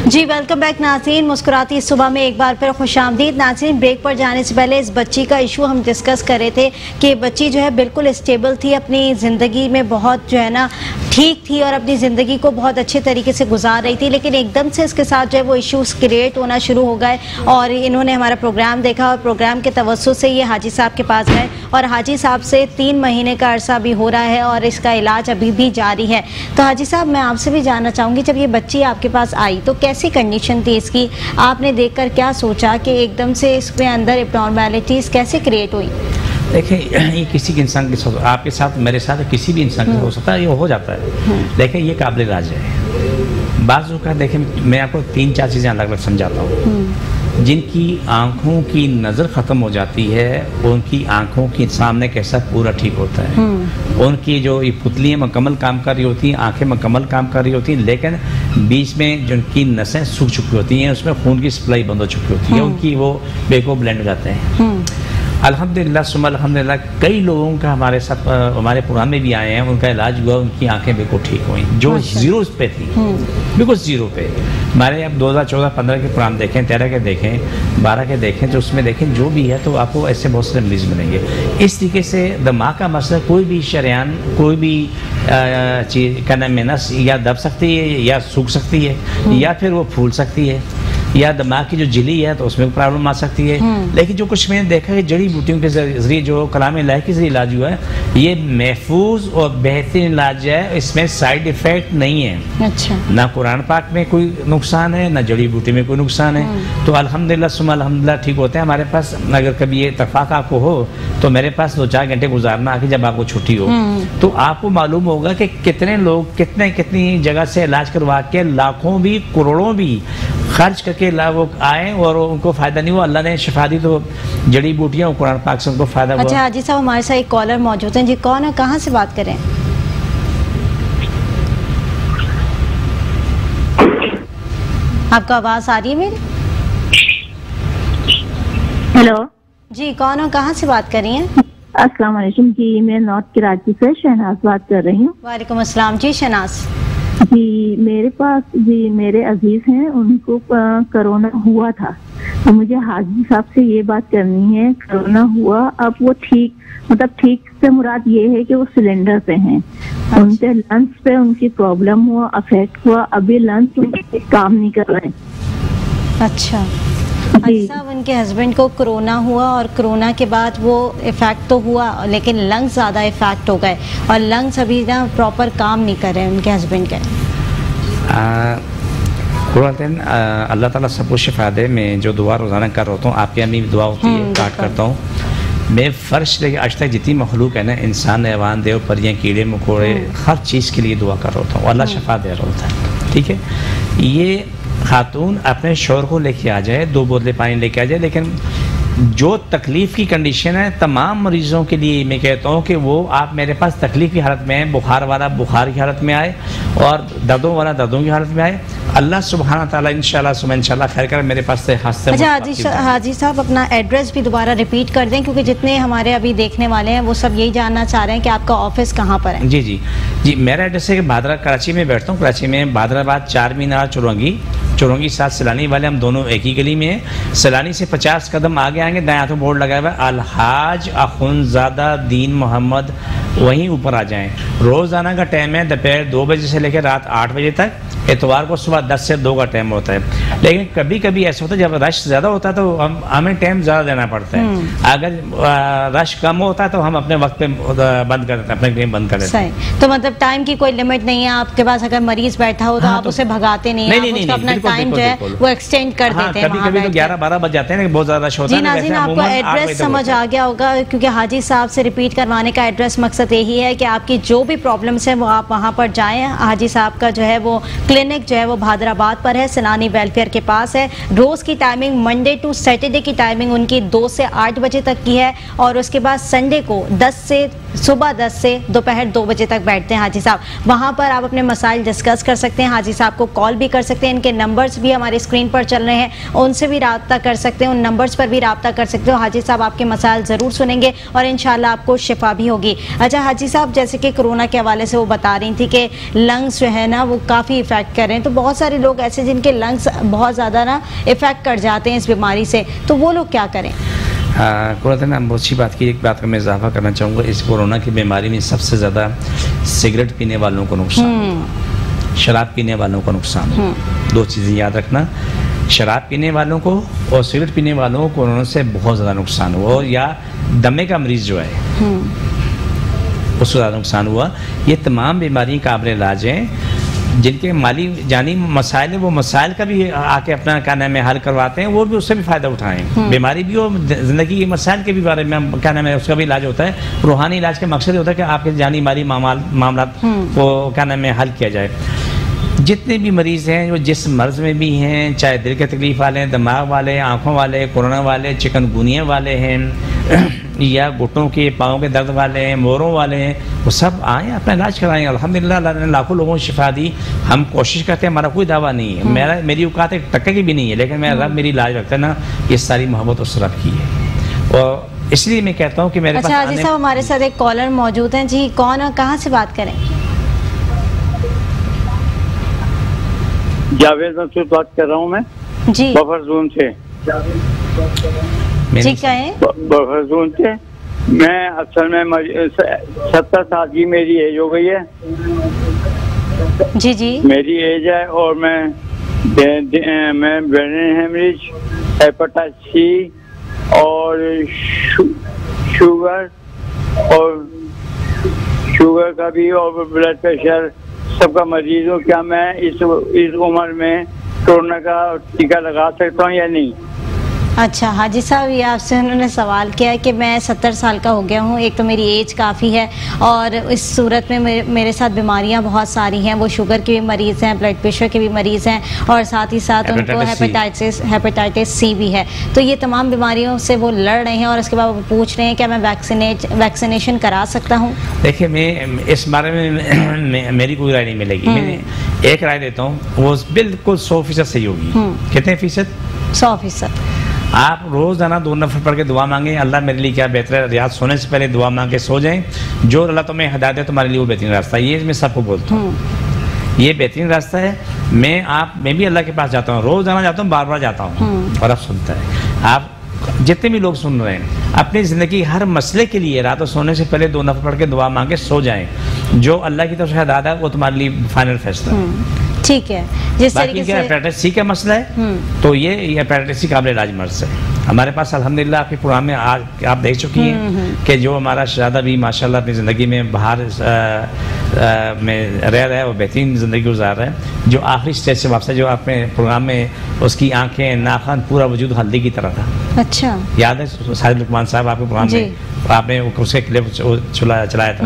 जी वेलकम बैक नाज़रीन, मुस्कुराती सुबह में एक बार फिर खुशामदीद। नाज़रीन, ब्रेक पर जाने से पहले इस बच्ची का इशू हम डिस्कस कर रहे थे कि बच्ची जो है बिल्कुल स्टेबल थी, अपनी ज़िंदगी में बहुत जो है ना ठीक थी और अपनी ज़िंदगी को बहुत अच्छे तरीके से गुजार रही थी, लेकिन एकदम से इसके साथ जो है वो इश्यूज़ क्रिएट होना शुरू हो गए, और इन्होंने हमारा प्रोग्राम देखा और प्रोग्राम के तवज्जुह से ये हाजी साहब के पास गए, और हाजी साहब से 3 महीने का अरसा भी हो रहा है और इसका इलाज अभी भी जारी है। तो हाजी साहब, मैं आपसे भी जानना चाहूँगी, जब ये बच्ची आपके पास आई तो कैसी कंडीशन थी इसकी? आपने देखकर क्या सोचा कि एकदम से इसके अंदर एब्नॉर्मैलिटीज़ कैसे क्रिएट हुई? देखिए, ये किसी के इंसान के साथ, आपके साथ, मेरे साथ, किसी भी इंसान के हो सकता है, ये हो जाता है। देखिए, ये काबिल इलाज है। बाज़ का देखिए, मैं आपको 3-4 चीज़ें अलग अलग समझाता हूँ। जिनकी आँखों की नज़र ख़त्म हो जाती है, उनकी आँखों के सामने कैसा पूरा ठीक होता है। उनकी जो ये पुतलियाँ मुकम्मल काम कर रही होती हैं, आँखें मुकम्मल काम कर रही होती हैं, लेकिन बीच में जिनकी नसें सूख चुकी होती हैं, उसमें खून की सप्लाई बंद हो चुकी होती है, उनकी वो बेको ब्लेंड हो जाते हैं। अल्हम्दुलिल्लाह सुम्मा अल्हम्दुलिल्लाह कई लोगों का हमारे साथ हमारे प्रोग्राम में भी आए हैं, उनका इलाज हुआ, उनकी आंखें बिल्कुल ठीक हुई जो जीरो पे थी, बिल्कुल जीरो पे। हमारे अब 2014-15 के प्रोग्राम देखें, 13 के देखें, 12 के देखें, तो उसमें देखें जो भी है तो आपको ऐसे बहुत सारे मरीज मिलेंगे। इस तरीके से दिमाग का मसला कोई भी शरेआन, कोई भी चीज़ का नाम नस या दब सकती है या सूख सकती है या फिर वो फूल सकती है या दिमाग की जो झिल्ली है तो उसमें प्रॉब्लम आ सकती है। लेकिन जो कुछ मैंने देखा है जड़ी बूटियों के जरिए जो कलाम इलाही के जरिए इलाज हुआ है ये महफूज और बेहतरीन इलाज है, इसमें साइड इफ़ेक्ट नहीं है। अच्छा। ना कुरान पाक में कोई नुकसान है ना जड़ी बूटी में कोई नुकसान है। तो अल्हम्दुलिल्लाह सुम्मा अल्हम्दुलिल्लाह ठीक होते हैं। हमारे पास अगर कभी ये इत्तेफाक आपको हो तो मेरे पास 2-4 घंटे गुजारना आके जब आपको छुट्टी हो तो आपको मालूम होगा कि कितने लोग कितनी जगह से इलाज करवा के लाखों भी करोड़ों भी खर्च करके वो आए और उनको फ़ायदा नहीं हुआ। अल्लाह ने शिफा दी तो जड़ी बूटियाँ और कुरान पाक से उनको फ़ायदा हुआ। अच्छा हाजी साहब, हमारे साथ एक कॉलर मौजूद हैं जी। कौन है, कहाँ से बात करें? आपको आवाज़ आ रही है मेरी? हेलो जी, कौन हो, कहाँ से बात कर रही हैं? अस्सलाम वालेकुम जी, मैं नॉर्थ कराची से शहनाज बात कर रही हूँ। वालेकुम अस्सलाम जी शहनाज। जी मेरे पास जी मेरे अजीज हैं, उनको कोरोना हुआ था, तो मुझे हाजी साहब से ये बात करनी है। कोरोना हुआ, अब वो ठीक, मतलब ठीक से मुराद ये है कि वो सिलेंडर पे हैं। उनके लंग्स पे उनकी प्रॉब्लम हुआ, अफेक्ट हुआ, अभी लंग्स उनके काम नहीं कर रहे हैं। अच्छा साहब, उनके हस्बैंड को कोरोना हुआ और कोरोना के बाद वो इफ़ेक्ट तो हुआ लेकिन लंग्स ज़्यादा इफ़ेक्ट हो गए और लंग्स अभी ना प्रॉपर काम नहीं कर रहे हैं उनके हस्बैंड के। अल्लाह ताला सबको शिफा दे। मैं जो दुआ रोज़ाना कर रहा हूँ, आपके यहाँ भी दुआ होती है, स्टार्ट करता हूँ। मैं फ़र्श लेके आज तक जितनी मखलूक है ना, इंसान, हैवान, देव, परियाँ, कीड़े मकोड़े, हर चीज़ के लिए दुआ कर रहा होता हूँ, अल्लाह शिफा दे रहा होता है। ठीक है, ये खातून अपने शोहर को लेके आ जाए, 2 बोतलें पानी लेके आ जाए, लेकिन जो तकलीफ़ की कंडीशन है तमाम मरीज़ों के लिए मैं कहता हूँ कि वो आप मेरे पास तकलीफ़ की हालत में आए, बुखार वाला बुखार की हालत में आए और दर्दों वाला दर्दों की हालत में आए। अल्लाह सुब्हाना ताला इंशाल्लाह खैर कर मेरे पास से हाथ से। अच्छा हाजी साहब, अपना एड्रेस भी दोबारा रिपीट कर दें क्योंकि जितने हमारे अभी देखने वाले हैं वो सब यही जानना चाह रहे हैं कि आपका ऑफिस कहाँ पर है। जी मेरा एड्रेस है कि भादरा, कराची में बैठता हूँ। कराची में भादराबाद, 4 मीनार, चौरंगी साथ सैलानी वाले, हम दोनों एक ही गली में हैं। सैलानी से 50 कदम आगे आएंगे, दाएं हाथों बोर्ड लगा हुआ है अलहाज अखुनज़ादा दीन मोहम्मद, वहीं ऊपर आ जाएं। रोज़ाना का टाइम है दोपहर 2 बजे से लेकर रात 8 बजे तक। इतवार को सुबह 10 से 2 का टाइम होता है, लेकिन कभी कभी ऐसा होता है जब रश ज़्यादा होता है तो हमें टाइम ज़्यादा देना पड़ता है। अगर रश कम होता है तो हम अपने वक्त पे बंद कर देते हैं, अपने क्लिनिक बंद कर देते हैं। तो मतलब टाइम की कोई लिमिट नहीं है आपके पास? अगर मरीज बैठा हो तो आप उसे भगाते नहीं हैं, उसका अपना टाइम जो है वो एक्सटेंड कर देते हैं। कभी तो 11-12 बज जाते हैं, बहुत ज़्यादा रश होता है। नाज़रीन, आपको एड्रेस समझ आ गया होगा क्योंकि हाजी साहब से रिपीट करवाने का एड्रेस मकसद यही है कि आपकी जो भी प्रॉब्लम्स हैं वो आप वहाँ पर जाएँ। हाजी साहब का जो है वो क्लिनिक जो है वो भादराबाद पर है, सैलानी वेलफेयर के पास है। रोज़ की टाइमिंग मंडे टू सैटरडे की टाइमिंग उनकी 2 से 8 बजे तक की है और उसके बाद संडे को सुबह 10 से दोपहर 2 बजे तक बैठते हैं हाजी साहब। वहाँ पर आप अपने मसाइल डिस्कस कर सकते हैं, हाजी साहब को कॉल भी कर सकते हैं। इनके नंबर्स भी हमारे स्क्रीन पर चल रहे हैं, उनसे भी राब्ता कर सकते हैं, उन नंबर्स पर भी राब्ता कर सकते हो। हाजी साहब आपके मसाइल ज़रूर सुनेंगे और इंशाल्लाह आपको शिफा भी होगी। अच्छा हाजी साहब, जैसे कि कोरोना के हवाले से वो बता रही थी कि लंग्स जो है ना वो काफ़ी इफ़ेक्ट कर रहे हैं, तो बहुत सारे लोग ऐसे जिनके लंग्स बहुत ज़्यादा ना इफ़ेक्ट कर जाते हैं इस बीमारी से, तो वो लोग क्या करें? कोरोना बहुत अच्छी बात की। एक बात का मैं इजाफा करना चाहूँगा, इस कोरोना की बीमारी में सबसे ज़्यादा सिगरेट पीने वालों को नुकसान, शराब पीने वालों को नुकसान। 2 चीज़ें याद रखना, शराब पीने वालों को और सिगरेट पीने वालों को कोरोना से बहुत ज़्यादा नुकसान हुआ, या दमे का मरीज़ जो है उसको ज़्यादा नुकसान हुआ। ये तमाम बीमारियाँ काबिल इलाज हैं। जिनके माली जानी मसाइल है वो मसाइल का भी आके अपना क्या नाम है हल करवाते हैं, वो भी उससे भी फ़ायदा उठाएं। बीमारी भी हो, ज़िंदगी के मसाइल के भी बारे में क्या नाम है उसका भी इलाज होता है। रूहानी इलाज का मकसद होता है कि आपके जानी माली मामला को क्या नाम है हल किया जाए। जितने भी मरीज़ हैं, वो जिस मर्ज़ में भी हैं, चाहे दिल के तकलीफ़ वाले हैं, दिमाग वाले, आँखों वाले, कोरोना वाले, चिकनगुनिया वाले हैं या घुटनों के पाँव के दर्द वाले हैं, मोरों वाले हैं, वो सब आएँ अपना इलाज कराएँ। अल्हम्दुलिल्लाह अल्लाह ने लाखों लोगों को शिफा दी। हम कोशिश करते हैं, हमारा कोई दावा नहीं है, मेरी औकात 1 टक्के की भी नहीं है, लेकिन मेरा रब मेरी इलाज रखता है ना, ये सारी मोहब्बत उस रब की है। और इसलिए मैं कहता हूँ कि मेरे अच्छा हाजी साहब, हमारे साथ एक कॉलर मौजूद हैं जी, कौन और कहाँ से बात करें? जावेद मसूद बात कर रहा हूँ मैं जी, बफर जोन से। जी कहें। बफर जोन से मैं असल में 70 साल की मेरी एज हो गई है। जी जी, मेरी एज है और मैं ब्रेन हेमरेज, हेपेटाइटिस सी और शुगर का भी और ब्लड प्रेशर सबका मरीज हूँ। क्या मैं इस उम्र में कोरोना का टीका लगा सकता हूँ या नहीं? अच्छा हाजी साहब, ये आपसे उन्होंने सवाल किया है कि मैं 70 साल का हो गया हूँ, एक तो मेरी एज काफ़ी है और इस सूरत में मेरे साथ बीमारियाँ बहुत सारी हैं। वो शुगर के भी मरीज़ हैं, ब्लड प्रेशर के भी मरीज़ हैं और साथ ही साथ उनको हेपेटाइटिस सी भी है। तो ये तमाम बीमारियों से वो लड़ रहे हैं और उसके बाद वो पूछ रहे हैं क्या मैं वैक्सीनेशन करा सकता हूँ? देखिए, मैं इस बारे में मेरी कोई राय नहीं मिलेगी। मैं एक राय देता हूँ, वो बिल्कुल 100% सही होगी। कितने फीसद? 100%। आप रोज़ाना 2 नफल पढ़ के दुआ मांगें, अल्लाह मेरे लिए क्या बेहतर है, रात सोने से पहले दुआ मांग के सो जाएं। जो अल्लाह तुम्हें हिदायत है तुम्हारे लिए वो बेहतरीन रास्ता है। ये मैं सबको बोलता हूँ, ये बेहतरीन रास्ता है। मैं भी अल्लाह के पास जाता हूँ, रोज़ाना जाता हूँ, बार बार जाता हूँ और अब सुनता है। आप जितने भी लोग सुन रहे हैं, अपनी ज़िंदगी हर मसले के लिए रात सोने से पहले 2 नफल पढ़ के दुआ मांग के सो जाएं। जो अल्लाह की तरफ से हिदायत है वो तुम्हारे लिए फाइनल फैसला है। ठीक है। जिस तरीके से हेपेटाइटिस सी का मसला है तो ये हेपेटाइटिस सी काबिल इलाज मर्ज है। हमारे पास अल्हम्दुलिल्लाह आपके प्रोग्राम में आप देख चुकी हैं कि जो हमारा शहजादा भी माशाल्लाह अपनी ज़िंदगी में बाहर में रह रहा है, वो बेहतरीन ज़िंदगी गुजार रहा है। जो आखिरी स्टेज से वापस, जो आपने प्रोग्राम में उसकी आंखें, नाखून, पूरा वजूद हल्दी की तरह था। अच्छा, याद है साहिब लुकमान साहब आपके प्रोग्राम में आपने उसके क्लिप चलाया था।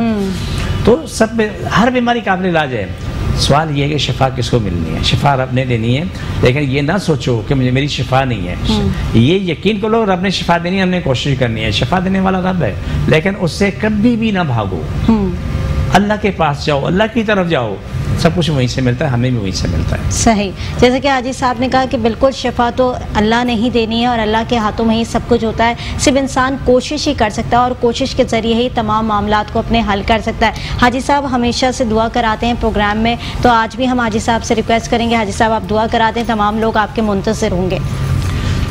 तो सब हर बीमारी काबिल इलाज है। सवाल ये है कि शिफा किसको मिलनी है? शिफा रब ने देनी है, लेकिन ये ना सोचो कि मुझे मेरी शिफा नहीं है। ये यकीन करो रब ने शिफा देनी है, हमने कोशिश करनी है। शिफा देने वाला रब है, लेकिन उससे कभी भी ना भागो। अल्लाह के पास जाओ, अल्लाह की तरफ जाओ, सब कुछ वहीं से मिलता है, हमें भी वहीं से मिलता है। सही, जैसे कि हाजी साहब ने कहा कि बिल्कुल शिफा तो अल्लाह ने ही देनी है और अल्लाह के हाथों में ही सब कुछ होता है। सिर्फ इंसान कोशिश ही कर सकता है और कोशिश के ज़रिए ही तमाम मामलात को अपने हल कर सकता है। हाजी साहब हमेशा से दुआ कराते हैं प्रोग्राम में, तो आज भी हम हाजी साहब से रिक्वेस्ट करेंगे, हाजी साहब आप दुआ कराते हैं, तमाम लोग आपके मुंतज़िर होंगे।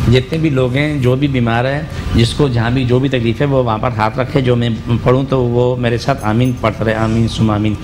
जितने भी लोग हैं, जो भी बीमार है, जिसको जहाँ भी जो भी तकलीफ है वो वहाँ पर हाथ रखे। जो मैं पढ़ूँ तो वो मेरे साथ आमीन पढ़ते रहे, आमीन सुम आमीन।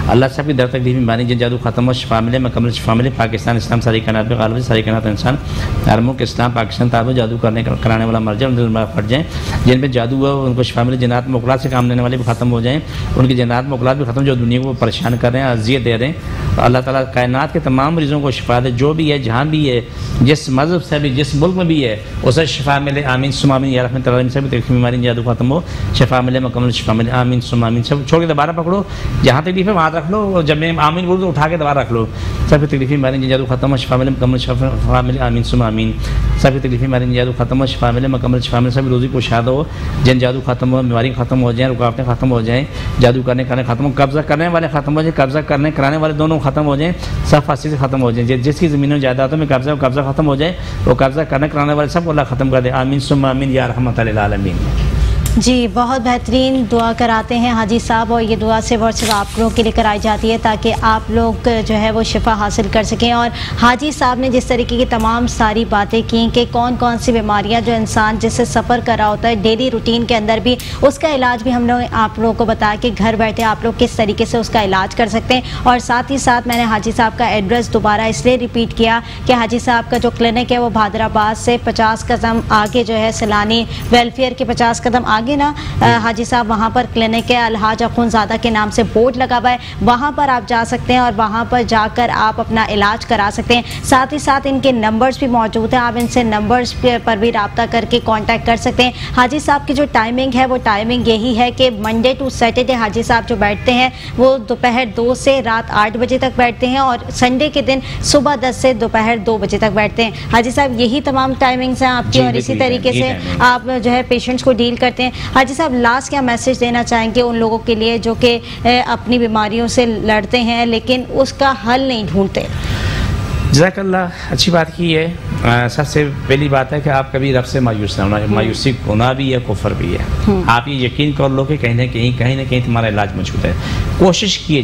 अल्लाह साहब की दर तकलीफ बीमारी जिन जादू ख़त्म हो, शिफा मिले, मकम्मल शिफा मिले। पाकिस्तान इस्लाम सारी कायनात में गालिब, सारी कायनात इंसान अरबों के इस्लाम पाकिस्तान ताबो जादू कराने वाला मर जाए, उनके फट जाएँ। जिन पर जादू हुआ उनको शिफा मिले। जन्नात मुकलात से काम लेने वाले भी ख़त्म हो जाएँ, उनकी जन्नात मुकलात भी ख़त्म, जो दुनिया को परेशान कर रहे हैं, अज़ियत दे रहे हैं। अल्लाह ताला कायनात के तमाम मरीज़ों को शिफा दे, जो भी है, जहाँ भी है, जिस मज़हब से भी, जिस मुल्क में भी है, उसे शिफा मिले। आमीन सुम आमीन। या रहमत अल्लाह से भी तकलीफ बीमारी जादू खत्म हो, शिफा मिले, मुकम्मल शिफा मिले। आमीन सुम आमीन। सब छोड़ के दोबारा पकड़ो, जहाँ तकलीफ है वहाँ रख लो, और जब मैं आमीन बोलूँ तो उठा के दोबारा रख लो। सब तकलीफ बीमारी जादू खत्म हो, शिफा मिले, मुकम्मल शिफा मिले। आमीन सुम आमीन। सब तकलीफ बीमारी जादू खत्म हो, शिफा मिले, मुकम्मल शिफा मिले। सब रोज़ी को शाद हो, जिन जादू खत्म हो, बीमारी खत्म हो जाए, रुकावटें खत्म हो जाएँ, जादू करने खत्म हो, कब्जा करने वाले खत्म हो जाए, कब्जा करने कराने वाले दोनों खत्म हो जाएँ, सब फांसी से खत्म हो जाए। जिसकी ज़मीनों जायदादों में कब्जा खत्म हो जाए, वो कब्जा करने कराने वाले सब अल्लाह खत्म कर दे। आमीन सुम आमीन या रहमत लिल आलमीन। जी, बहुत बेहतरीन दुआ कराते हैं हाजी साहब, और ये दुआ सिर्फ और सिर्फ आप लोगों के लिए कराई जाती है ताकि आप लोग जो है वो शिफा हासिल कर सकें। और हाजी साहब ने जिस तरीके की तमाम सारी बातें की कि कौन कौन सी बीमारियां जो इंसान जिससे सफ़र कर रहा होता है डेली रूटीन के अंदर भी, उसका इलाज भी हम लोग आप लोगों को बताया कि घर बैठे आप लोग किस तरीके से उसका इलाज कर सकते हैं। और साथ ही साथ मैंने हाजी साहब का एड्रेस दोबारा इसलिए रिपीट किया कि हाजी साहब का जो क्लिनिक है वो भादराबाद से 50 कदम आगे जो है, सैलानी वेलफेयर के 50 कदम आगे ना हाजी साहब, वहाँ पर क्लिनिक है, अलहाज अखुनज़ादा के नाम से बोर्ड लगा हुआ है, वहाँ पर आप जा सकते हैं और वहाँ पर जाकर आप अपना इलाज करा सकते हैं। साथ ही साथ इनके नंबर्स भी मौजूद हैं, आप इनसे नंबर्स पर भी रब्ता करके कांटेक्ट कर सकते हैं। हाजी साहब की जो टाइमिंग है वो टाइमिंग यही है कि मंडे टू सैटरडे हाजी साहब जो बैठते हैं वो दोपहर 2 से रात 8 बजे तक बैठते हैं, और संडे के दिन सुबह 10 से दोपहर 2 बजे तक बैठते हैं। हाजी साहब यही तमाम टाइमिंग्स हैं आपकी, और इसी तरीके से आप जो है पेशेंट्स को डील करते हैं। हाजी साहब लास्ट क्या मैसेज देना चाहेंगे उन लोगों के लिए जो कि अपनी बीमारियों से लड़ते हैं लेकिन उसका हल नहीं ढूंढते? जज़ाकल्लाह, अच्छी बात की है सबसे पहली बात है कि आप कभी रब से मायूस ना होना। मायूसी गुनाह भी है, कुफर भी है। आप ये यकीन कर लो कि कहीं ना कहीं तुम्हारा इलाज मौजूद है। कोशिश किए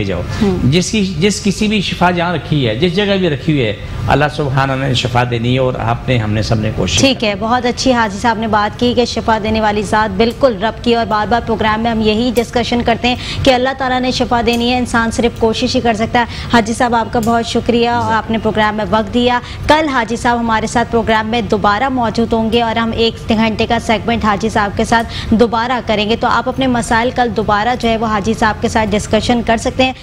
जाओ। जिस किसी भी शिफा जहाँ रखी है, जिस जगह भी रखी हुई है, अल्लाह सुब्हाना ने शिफा देनी है और हमने सबने कोशिश। ठीक है, बहुत अच्छी हाजी साहब ने बात की कि शिफा देने वाली ज़ात बिल्कुल रब की, और बार बार प्रोग्राम में हम यही डिस्कशन करते हैं कि अल्लाह ताला ने शिफा देनी है, इंसान सिर्फ कोशिश ही कर सकता है। हाजी साहब आपका बहुत शुक्रिया और आपने प्रोग्राम में वक्त दिया। कल हाजी साहब हमारे साथ प्रोग्राम में दोबारा मौजूद होंगे और हम 1 घंटे का सेगमेंट हाजी साहब के साथ दोबारा करेंगे, तो आप अपने मसाइल कल दोबारा जो है वो हाजी साहब के साथ डिस्कशन कर सकते हैं।